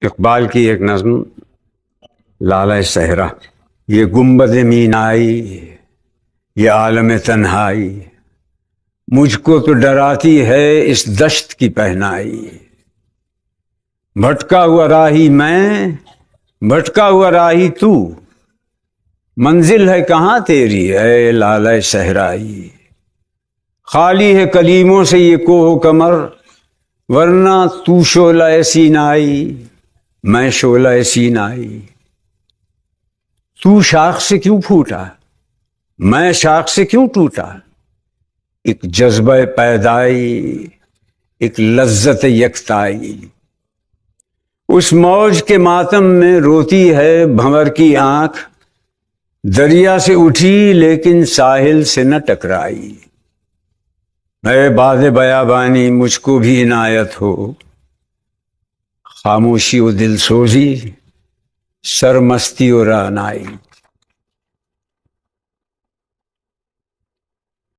اقبال کی ایک نظم لالہ صحرا۔ یہ گنبد مینائی، یہ عالم تنہائی، مجھ کو تو ڈراتی ہے اس دشت کی پہنائی۔ بھٹکا ہوا راہی میں، بھٹکا ہوا راہی تو، منزل ہے کہاں تیری اے لالہ صحرائی۔ خالی ہے کلیموں سے یہ کوہ و کمر، ورنہ تو شعلہ سینائی، میں شعلہ سینائی۔ تو شاخ سے کیوں پھوٹا، میں شاخ سے کیوں ٹوٹا، ایک جذبہ پیدائی، ایک لذت یکتائی۔ اس موج کے ماتم میں روتی ہے بھنور کی آنکھ، دریا سے اٹھی لیکن ساحل سے نہ ٹکرائی۔ اے باد بیابانی مجھ کو بھی عنایت ہو، خاموشی و دل سوزی، سرمستی و رعنائی۔